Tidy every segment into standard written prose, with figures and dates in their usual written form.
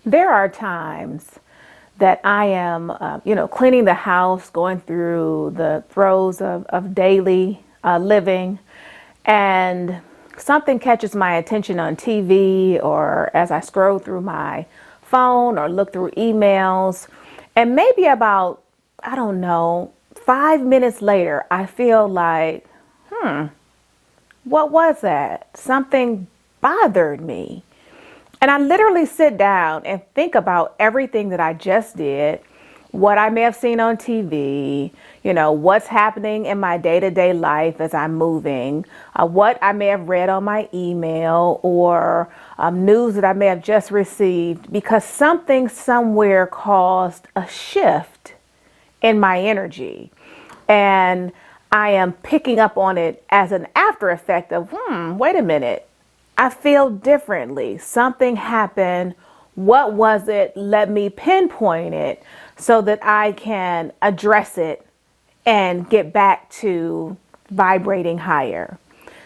There are times that I am, cleaning the house, going through the throes of daily living, and something catches my attention on TV or as I scroll through my phone or look through emails. And maybe about, I don't know, 5 minutes later, I feel like, what was that? Something bothered me. And I literally sit down and think about everything that I just did, what I may have seen on TV, what's happening in my day-to-day life as I'm moving, what I may have read on my email or news that I may have just received, because something somewhere caused a shift in my energy. And I am picking up on it as an after effect of, wait a minute. I feel differently. Something happened. What was it? Let me pinpoint it so that I can address it and get back to vibrating higher.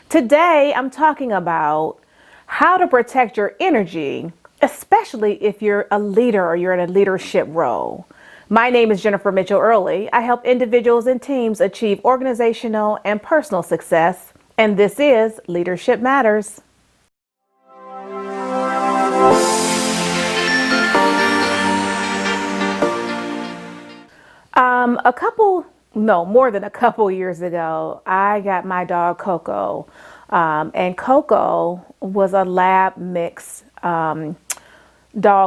Today, I'm talking about how to protect your energy, especially if you're a leader or you're in a leadership role. My name is Jennifer Mitchell Early. I help individuals and teams achieve organizational and personal success, and this is Leadership Matters. More than a couple years ago, I got my dog Coco. And Coco was a lab mix dog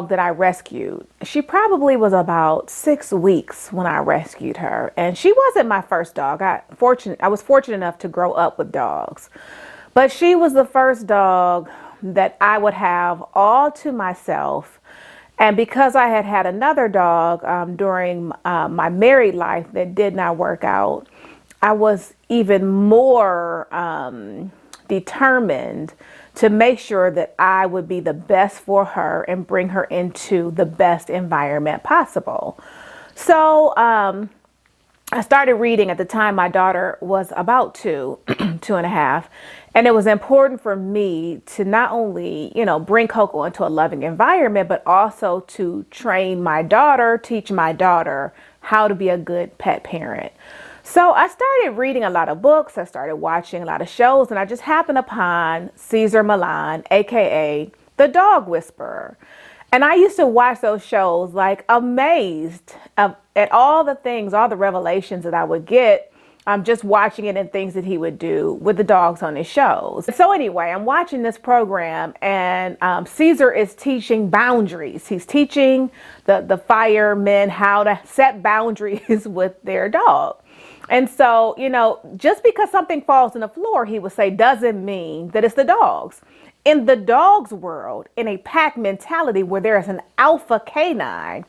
that I rescued. She probably was about 6 weeks when I rescued her. And she wasn't my first dog. I was fortunate enough to grow up with dogs. But she was the first dog that I would have all to myself. And because I had had another dog during my married life that did not work out, I was even more determined to make sure that I would be the best for her and bring her into the best environment possible. So I started reading at the time my daughter was about 2.5. And it was important for me to not only, bring Coco into a loving environment, but also to train my daughter, teach my daughter how to be a good pet parent. So I started reading a lot of books. I started watching a lot of shows, and I just happened upon Cesar Millan, AKA the Dog Whisperer. And I used to watch those shows like amazed at all the things, all the revelations that I would get just watching it and things that he would do with the dogs on his shows. So anyway, I'm watching this program, and Caesar is teaching boundaries. He's teaching the firemen how to set boundaries with their dog. And so, just because something falls on the floor, he would say, doesn't mean that it's the dog's. In the dog's world, in a pack mentality where there is an alpha canine,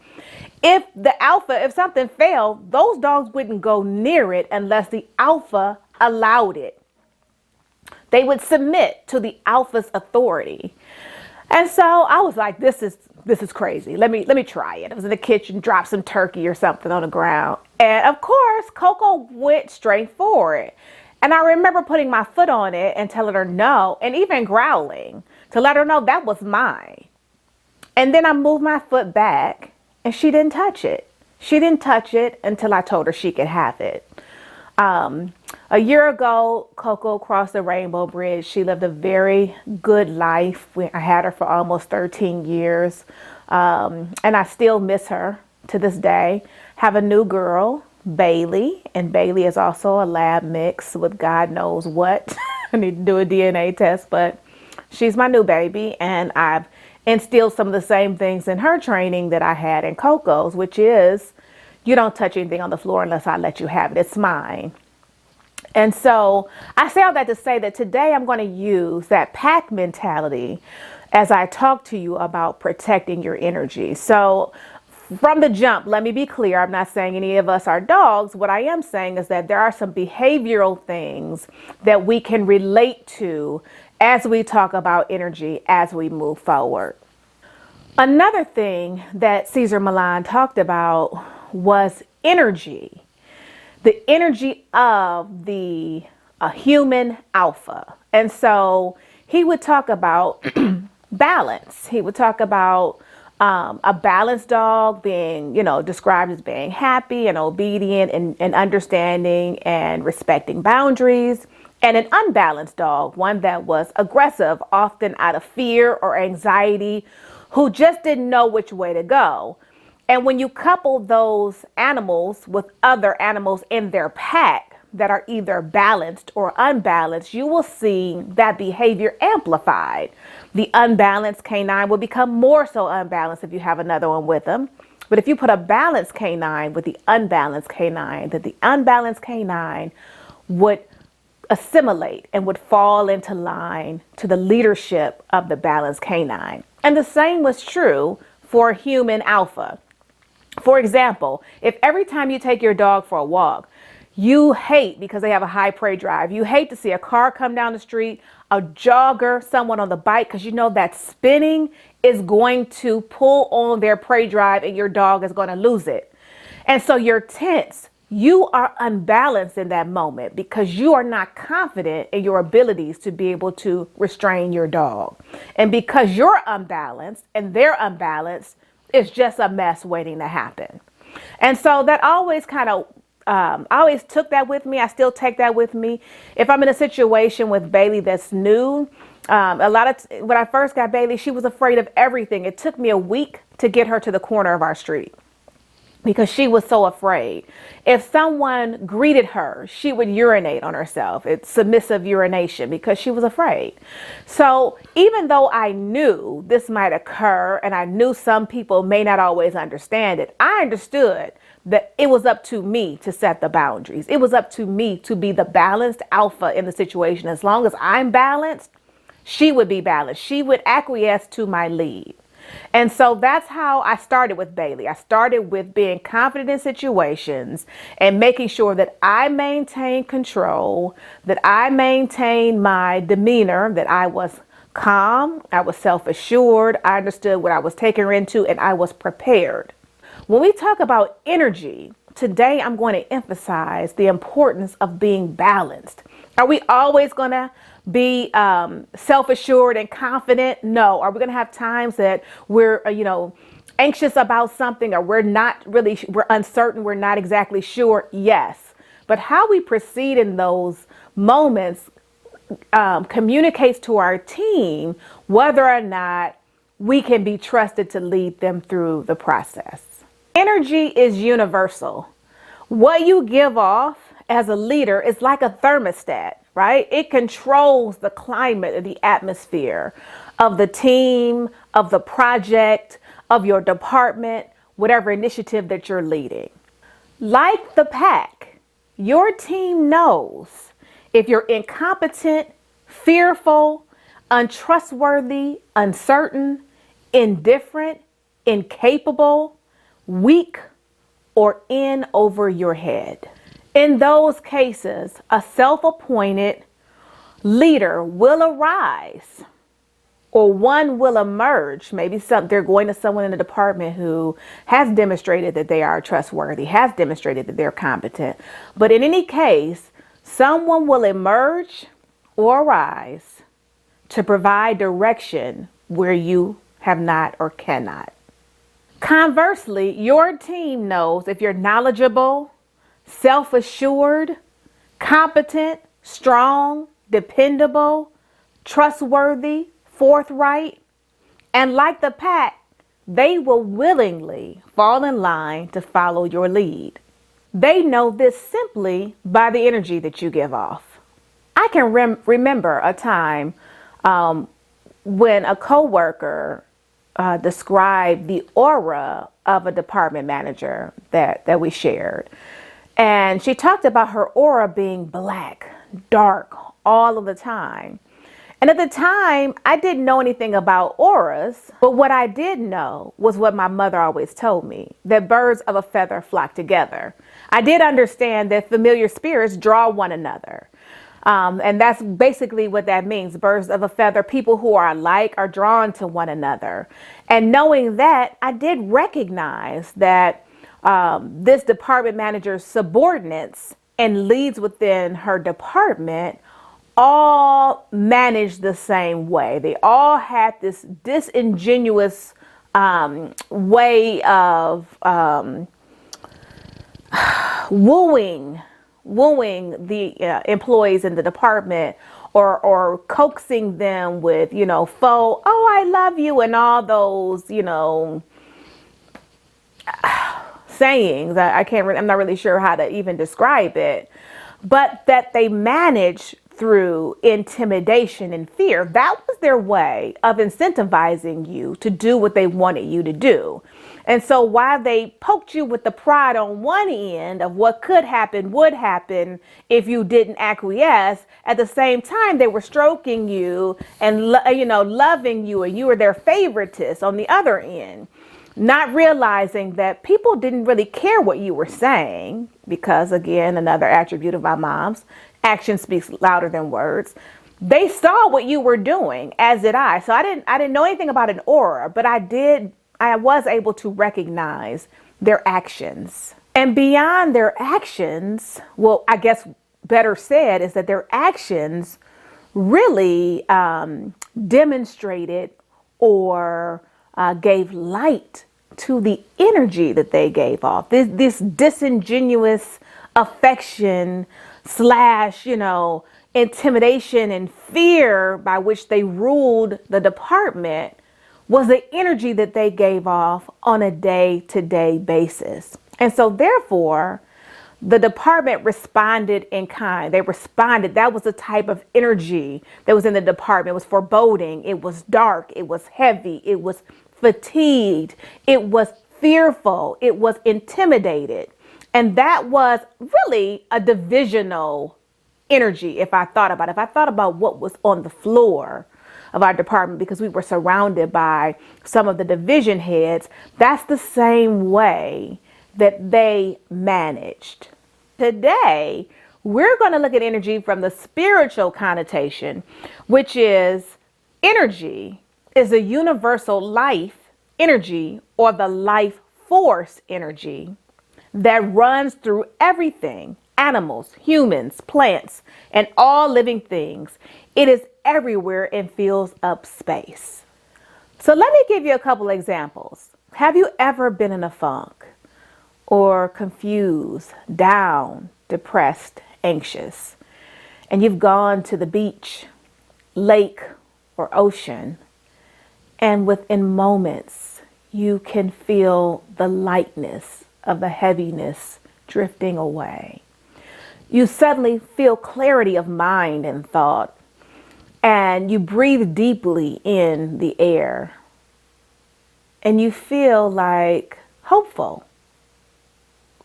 if something fell, those dogs wouldn't go near it unless the alpha allowed it. They would submit to the alpha's authority. And so I was like, this is crazy. Let me try it. I was in the kitchen, dropped some turkey or something on the ground. And of course, Coco went straight for it. And I remember putting my foot on it and telling her no, and even growling to let her know that was mine. And then I moved my foot back, and she didn't touch it. She didn't touch it until I told her she could have it. A year ago, Coco crossed the Rainbow Bridge. She lived a very good life. I had her for almost 13 years. And I still miss her to this day. Have a new girl, Bailey. And Bailey is also a lab mix with God knows what. I need to do a DNA test, but she's my new baby. And I've instilled some of the same things in her training that I had in Coco's, which is you don't touch anything on the floor unless I let you have it. It's mine. And so I say all that to say that today I'm going to use that pack mentality as I talk to you about protecting your energy. So from the jump, let me be clear. I'm not saying any of us are dogs. What I am saying is that there are some behavioral things that we can relate to as we talk about energy as we move forward. Another thing that Cesar Millan talked about was energy. The energy of the human alpha. And so he would talk about balance. He would talk about A balanced dog being, described as being happy and obedient and understanding and respecting boundaries. And an unbalanced dog, one that was aggressive, often out of fear or anxiety, who just didn't know which way to go. And when you couple those animals with other animals in their pack that are either balanced or unbalanced, you will see that behavior amplified. The unbalanced canine will become more so unbalanced if you have another one with them. But if you put a balanced canine with the unbalanced canine, that the unbalanced canine would assimilate and would fall into line to the leadership of the balanced canine. And the same was true for human alpha. For example, if every time you take your dog for a walk, you hate, because they have a high prey drive, you hate to see a car come down the street, a jogger, someone on the bike, because you know that spinning is going to pull on their prey drive and your dog is going to lose it. And so you're tense. You are unbalanced in that moment because you are not confident in your abilities to be able to restrain your dog. And because you're unbalanced and they're unbalanced, it's just a mess waiting to happen. And so that always I always took that with me. I still take that with me. If I'm in a situation with Bailey that's new, when I first got Bailey, she was afraid of everything. It took me a week to get her to the corner of our street because she was so afraid. If someone greeted her, she would urinate on herself. It's submissive urination because she was afraid. So even though I knew this might occur and I knew some people may not always understand it, I understood that it was up to me to set the boundaries. It was up to me to be the balanced alpha in the situation. As long as I'm balanced, she would be balanced. She would acquiesce to my lead. And so that's how I started with Bailey. I started with being confident in situations and making sure that I maintained control, that I maintained my demeanor, that I was calm, I was self-assured, I understood what I was taking her into, and I was prepared. When we talk about energy, today I'm going to emphasize the importance of being balanced. Are we always going to be self-assured and confident? No. Are we going to have times that we're, anxious about something, or we're uncertain, we're not exactly sure? Yes. But how we proceed in those moments communicates to our team whether or not we can be trusted to lead them through the process. Energy is universal. What you give off as a leader is like a thermostat, right? It controls the climate of the atmosphere of the team, of the project, of your department, whatever initiative that you're leading. Like the pack, your team knows if you're incompetent, fearful, untrustworthy, uncertain, indifferent, incapable, weak, or in over your head. In those cases, a self-appointed leader will arise, or one will emerge. Maybe they're going to someone in the department who has demonstrated that they are trustworthy, has demonstrated that they're competent. But in any case, someone will emerge or arise to provide direction where you have not or cannot. Conversely, your team knows if you're knowledgeable, self-assured, competent, strong, dependable, trustworthy, forthright, and like the pack, they will willingly fall in line to follow your lead. They know this simply by the energy that you give off. I can remember a time when a coworker described the aura of a department manager that we shared. And she talked about her aura being black, dark, all of the time. And at the time, I didn't know anything about auras, but what I did know was what my mother always told me, that birds of a feather flock together. I did understand that familiar spirits draw one another. And that's basically what that means. Birds of a feather, people who are alike are drawn to one another. And knowing that, I did recognize that this department manager's subordinates and leads within her department all managed the same way. They all had this disingenuous way of wooing the employees in the department, or coaxing them with, faux, oh, I love you, and all those, sayings. I'm not really sure how to even describe it, but that they manage through intimidation and fear. That was their way of incentivizing you to do what they wanted you to do. And so while they poked you with the prod on one end of what could happen, would happen if you didn't acquiesce, at the same time, they were stroking you and, loving you, and you were their favoritist on the other end. Not realizing that people didn't really care what you were saying, because, again, another attribute of my mom's, action speaks louder than words. They saw what you were doing, as did I. So I didn't know anything about an aura, but I was able to recognize their actions. And beyond their actions, well, I guess better said is that their actions really demonstrated or gave light to the energy that they gave off. This disingenuous affection slash, intimidation and fear by which they ruled the department was the energy that they gave off on a day-to-day basis. And so therefore, the department responded in kind. They responded. That was the type of energy that was in the department. It was foreboding. It was dark. It was heavy. It was fatigued. It was fearful. It was intimidated. And that was really a divisional energy. If I thought about what was on the floor of our department, because we were surrounded by some of the division heads, that's the same way that they managed. Today, we're going to look at energy from the spiritual connotation, which is energy is a universal life energy, or the life force energy that runs through everything, animals, humans, plants, and all living things. It is everywhere and fills up space. So let me give you a couple examples. Have you ever been in a funk, or confused, down, depressed, anxious, and you've gone to the beach, lake, or ocean, and within moments you can feel the lightness of the heaviness drifting away? You suddenly feel clarity of mind and thought, and you breathe deeply in the air, and you feel like hopeful,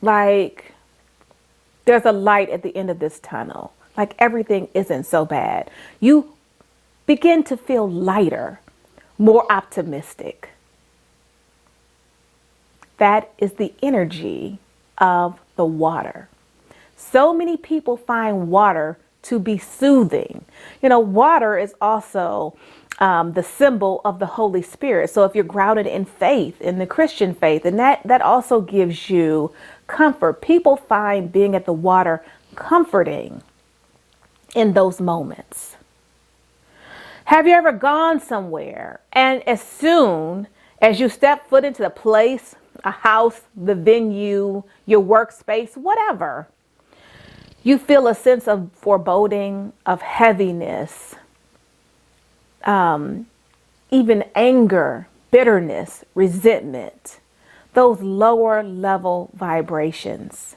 like there's a light at the end of this tunnel, like everything isn't so bad. You begin to feel lighter, more optimistic. That is the energy of the water. So many people find water to be soothing. Water is also the symbol of the Holy Spirit. So if you're grounded in faith, in the Christian faith, and that also gives you comfort. People find being at the water comforting in those moments. Have you ever gone somewhere, and as soon as you step foot into the place, a house, the venue, your workspace, whatever, you feel a sense of foreboding, of heaviness, even anger, bitterness, resentment, those lower level vibrations.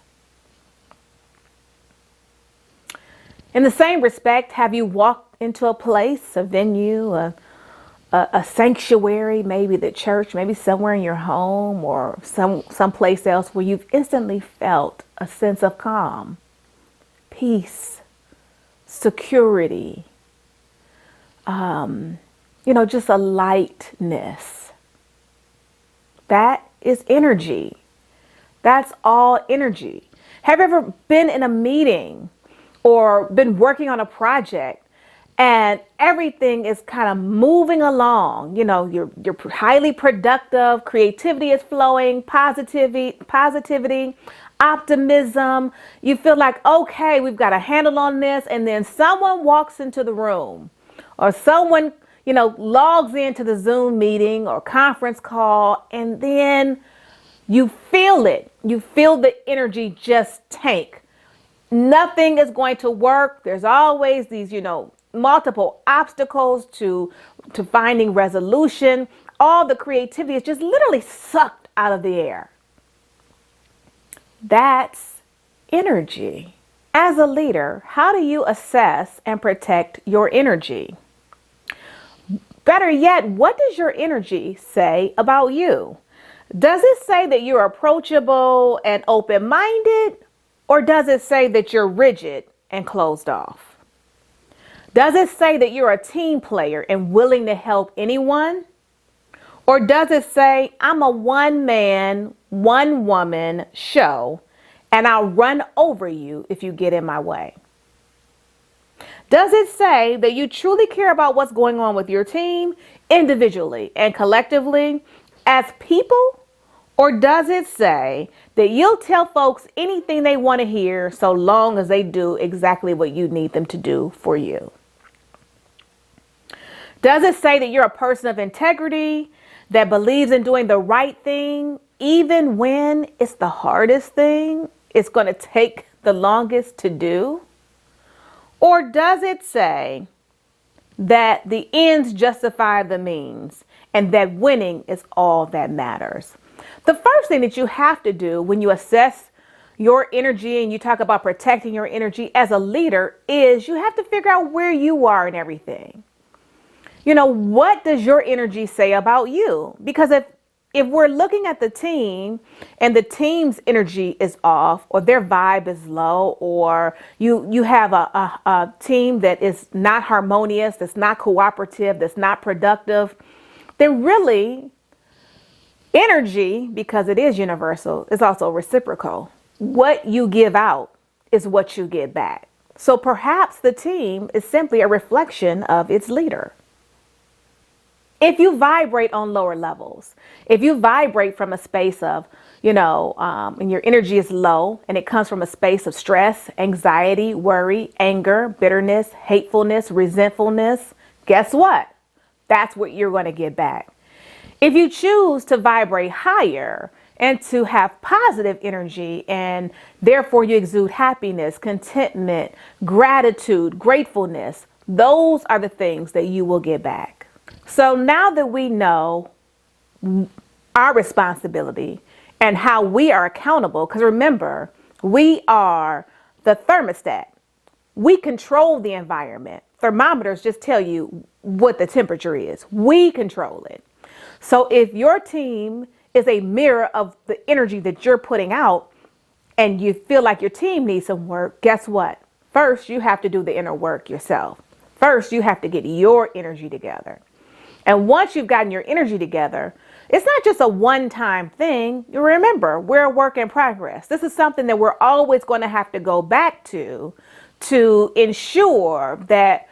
In the same respect, have you walked into a place, a venue, a sanctuary, maybe the church, maybe somewhere in your home or someplace else, where you've instantly felt a sense of calm, peace, security, just a lightness? That is energy. That's all energy. Have you ever been in a meeting or been working on a project and everything is kind of moving along? You're highly productive, creativity is flowing, positivity, optimism. You feel like, okay, we've got a handle on this. And then someone walks into the room, or someone, logs into the Zoom meeting or conference call, and then you feel it. You feel the energy just tank. Nothing is going to work. There's always these, multiple obstacles to finding resolution. All the creativity is just literally sucked out of the air. That's energy. As a leader, how do you assess and protect your energy? Better yet, what does your energy say about you? Does it say that you're approachable and open-minded, or does it say that you're rigid and closed off? Does it say that you're a team player and willing to help anyone? Or does it say, I'm a one-man, one-woman show, and I'll run over you if you get in my way? Does it say that you truly care about what's going on with your team individually and collectively as people? Or does it say that you'll tell folks anything they want to hear so long as they do exactly what you need them to do for you? Does it say that you're a person of integrity that believes in doing the right thing even when it's the hardest thing it's going to take the longest to do? Or does it say that the ends justify the means and that winning is all that matters? The first thing that you have to do when you assess your energy and you talk about protecting your energy as a leader is you have to figure out where you are in everything. What does your energy say about you? Because if we're looking at the team and the team's energy is off or their vibe is low, or you have a team that is not harmonious, that's not cooperative, that's not productive, then really energy, because it is universal, is also reciprocal. What you give out is what you get back. So perhaps the team is simply a reflection of its leader. If you vibrate on lower levels, if you vibrate from a space of, and your energy is low and it comes from a space of stress, anxiety, worry, anger, bitterness, hatefulness, resentfulness, guess what? That's what you're going to get back. If you choose to vibrate higher and to have positive energy and therefore you exude happiness, contentment, gratitude, gratefulness, those are the things that you will get back. So now that we know our responsibility and how we are accountable, because remember, we are the thermostat. We control the environment. Thermometers just tell you what the temperature is. We control it. So if your team is a mirror of the energy that you're putting out and you feel like your team needs some work, guess what? First, you have to do the inner work yourself. First, you have to get your energy together. And once you've gotten your energy together, it's not just a one-time thing. You remember, we're a work in progress. This is something that we're always going to have to go back to ensure that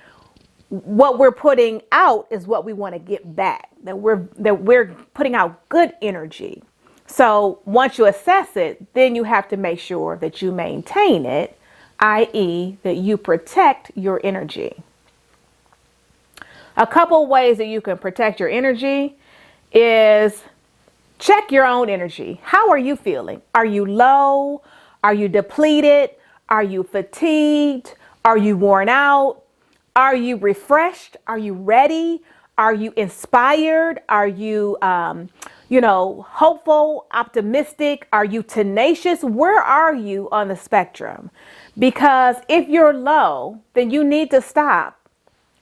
what we're putting out is what we want to get back, that we're putting out good energy. So once you assess it, then you have to make sure that you maintain it, i.e., that you protect your energy. A couple ways that you can protect your energy is check your own energy. How are you feeling? Are you low? Are you depleted? Are you fatigued? Are you worn out? Are you refreshed? Are you ready? Are you inspired? Are you, hopeful, optimistic? Are you tenacious? Where are you on the spectrum? Because if you're low, then you need to stop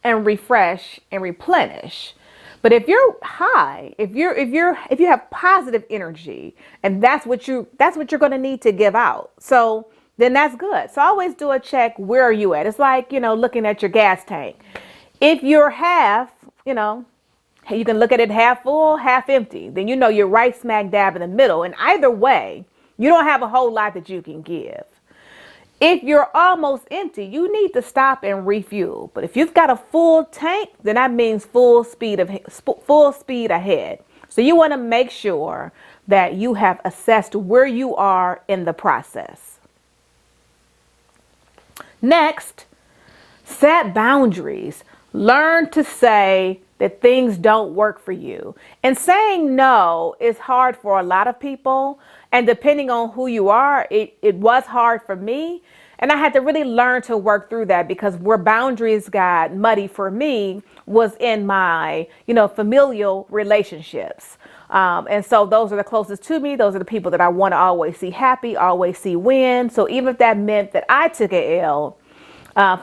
and refresh and replenish. But if you're high, if you have positive energy, and that's what you're going to need to give out. So then that's good. So always do a check. Where are you at? It's like, looking at your gas tank. If you're half, you can look at it half full, half empty. Then you're right smack dab in the middle. And either way, you don't have a whole lot that you can give. If you're almost empty, you need to stop and refuel. But if you've got a full tank, then that means full speed ahead. So you want to make sure that you have assessed where you are in the process. Next, set boundaries. Learn to say that things don't work for you. And saying no is hard for a lot of people. And depending on who you are, it was hard for me. And I had to really learn to work through that, because where boundaries got muddy for me was in my, familial relationships. And so those are the closest to me. Those are the people that I want to always see happy, always see win. So even if that meant that I took a L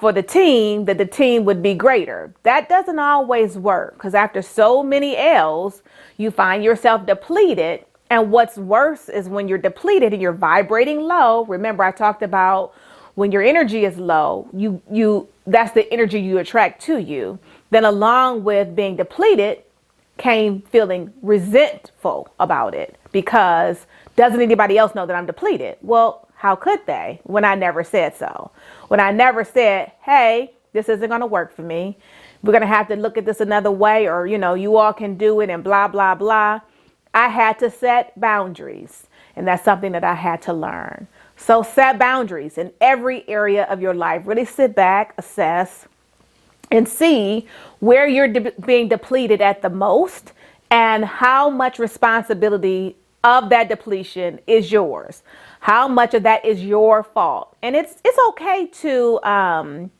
for the team, that the team would be greater. That doesn't always work, because after so many L's, you find yourself depleted. And what's worse is when you're depleted and you're vibrating low. Remember, I talked about when your energy is low, that's the energy you attract to you. Then along with being depleted came feeling resentful about it, because doesn't anybody else know that I'm depleted? Well, how could they when I never said so? When I never said, hey, this isn't going to work for me. We're going to have to look at this another way, or, you all can do it and blah, blah, blah. I had to set boundaries, and that's something that I had to learn. So set boundaries in every area of your life. Really sit back, assess, and see where you're being depleted at the most, and how much responsibility of that depletion is yours. How much of that is your fault. And it's okay to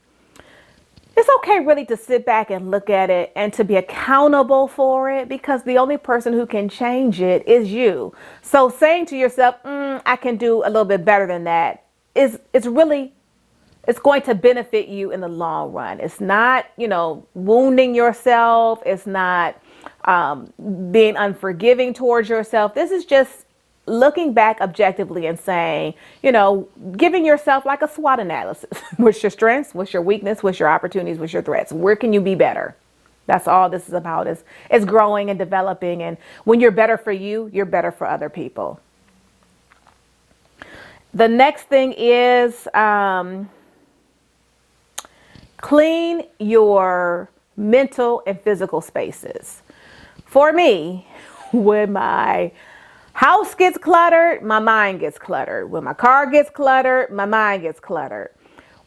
it's okay really to sit back and look at it and to be accountable for it, because the only person who can change it is you. So saying to yourself, I can do a little bit better than that, it's going to benefit you in the long run. It's not, wounding yourself. It's not being unforgiving towards yourself. This is just looking back objectively and saying, giving yourself like a SWOT analysis. What's your strengths? What's your weakness? What's your opportunities? What's your threats? Where can you be better? That's all this is about, is growing and developing. And when you're better for you, you're better for other people. The next thing is clean your mental and physical spaces. For me, when my house gets cluttered, my mind gets cluttered. When my car gets cluttered, my mind gets cluttered.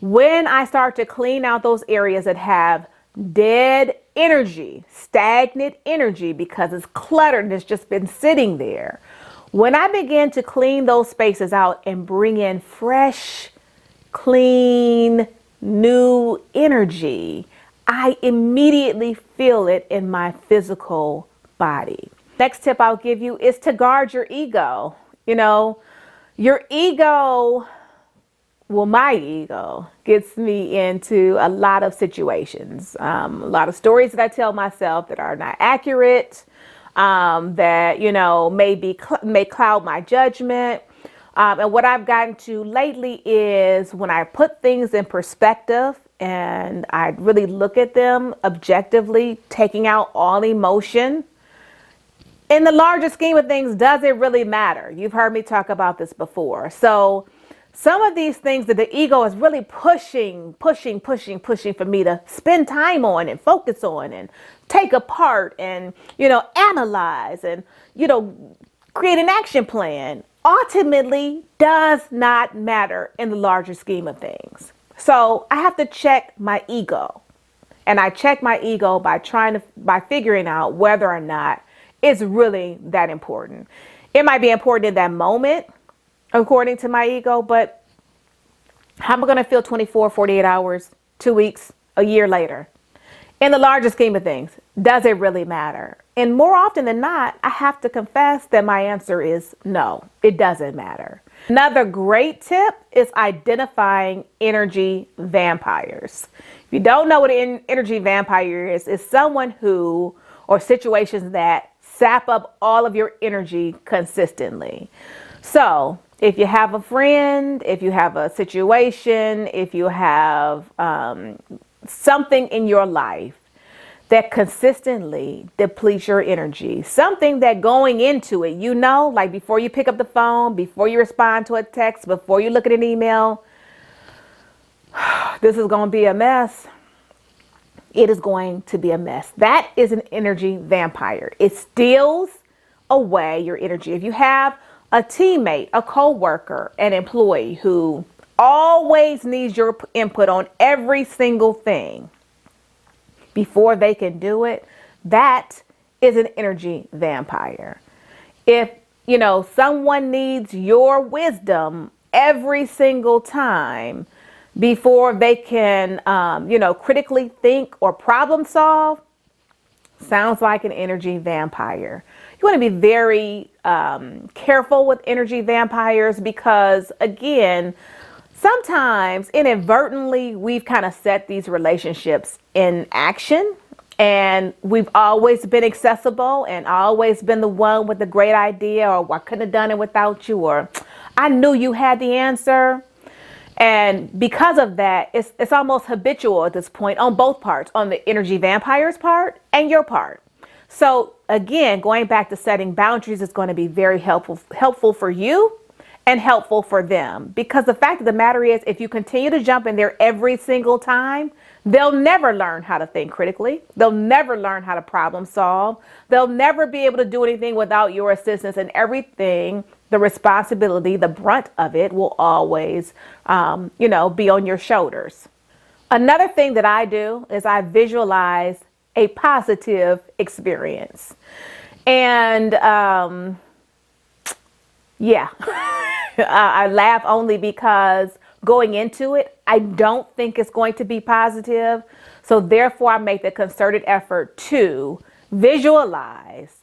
When I start to clean out those areas that have dead energy, stagnant energy, because it's cluttered and it's just been sitting there. When I begin to clean those spaces out and bring in fresh, clean, new energy, I immediately feel it in my physical body. Next tip I'll give you is to guard your ego. Your ego, my ego gets me into a lot of situations, a lot of stories that I tell myself that are not accurate, that, may cloud my judgment. And what I've gotten to lately is when I put things in perspective and I really look at them objectively, taking out all emotion. In the larger scheme of things, does it really matter? You've heard me talk about this before. So some of these things that the ego is really pushing for me to spend time on and focus on and take apart and, analyze and, create an action plan, ultimately does not matter in the larger scheme of things. So I have to check my ego. And I check my ego by figuring out whether or not it's really that important. It might be important in that moment, according to my ego, but how am I going to feel 24, 48 hours, 2 weeks, a year later? In the larger scheme of things, does it really matter? And more often than not, I have to confess that my answer is no, it doesn't matter. Another great tip is identifying energy vampires. If you don't know what an energy vampire is, it's someone who, or situations that sap up all of your energy consistently. So if you have a friend, if you have a situation, if you have something in your life that consistently depletes your energy, something that going into it, like before you pick up the phone, before you respond to a text, before you look at an email, this is going to be a mess. It is going to be a mess. That is an energy vampire. It steals away your energy. If you have a teammate, a coworker, an employee who always needs your input on every single thing before they can do it, That is an energy vampire. If, someone needs your wisdom every single time before they can, critically think or problem solve, sounds like an energy vampire. You want to be very careful with energy vampires because, again, sometimes inadvertently we've kind of set these relationships in action, and we've always been accessible and always been the one with the great idea, or I couldn't have done it without you, or I knew you had the answer. And because of that, it's almost habitual at this point on both parts, on the energy vampire's part and your part. So again, going back to setting boundaries is going to be very helpful for you and helpful for them. Because the fact of the matter is, if you continue to jump in there every single time, they'll never learn how to think critically. They'll never learn how to problem solve. They'll never be able to do anything without your assistance, and everything, the responsibility, the brunt of it will always, be on your shoulders. Another thing that I do is I visualize a positive experience. And I laugh only because going into it, I don't think it's going to be positive. So therefore, I make the concerted effort to visualize,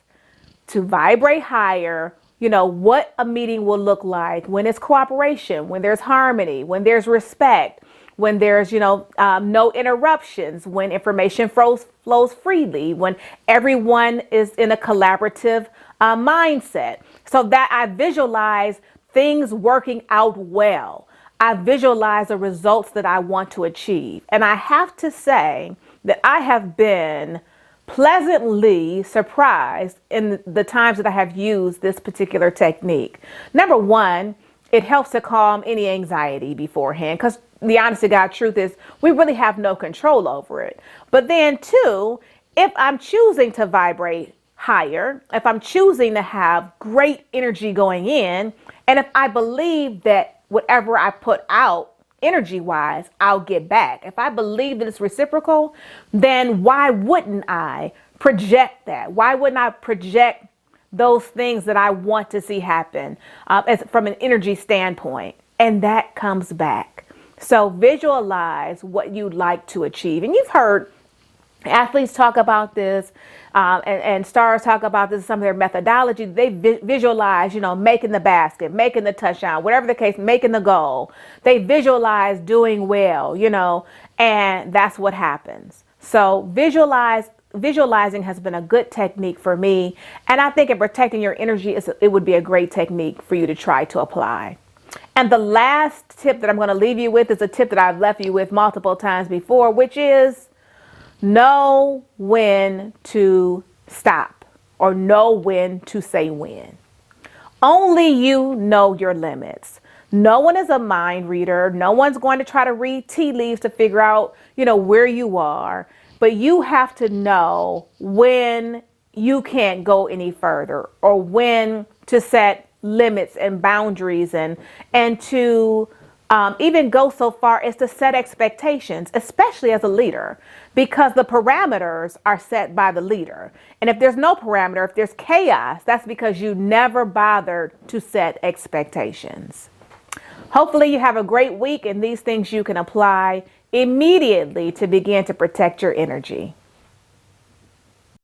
to vibrate higher, what a meeting will look like when it's cooperation, when there's harmony, when there's respect, when there's, no interruptions, when information flows freely, when everyone is in a collaborative mindset. So that I visualize things working out well. I visualize the results that I want to achieve. And I have to say that I have been pleasantly surprised in the times that I have used this particular technique. Number one, it helps to calm any anxiety beforehand, because the honest to God truth is we really have no control over it. But then two, if I'm choosing to vibrate higher, if I'm choosing to have great energy going in, and if I believe that whatever I put out energy wise, I'll get back. If I believe that it's reciprocal, then why wouldn't I project that? Why wouldn't I project those things that I want to see happen as from an energy standpoint? And that comes back. So visualize what you'd like to achieve. And you've heard athletes talk about this, and stars talk about this in some of their methodology. They visualize, making the basket, making the touchdown, whatever the case, making the goal. They visualize doing well, and that's what happens. So visualizing has been a good technique for me. And I think in protecting your energy, it would be a great technique for you to try to apply. And the last tip that I'm going to leave you with is a tip that I've left you with multiple times before, which is know when to stop, or know when to say when. Only you know your limits. No one is a mind reader. No one's going to try to read tea leaves to figure out, where you are. But you have to know when you can't go any further, or when to set limits and boundaries, and to even go so far as to set expectations, especially as a leader, because the parameters are set by the leader. And if there's no parameter, if there's chaos, that's because you never bothered to set expectations. Hopefully you have a great week, and these things you can apply immediately to begin to protect your energy.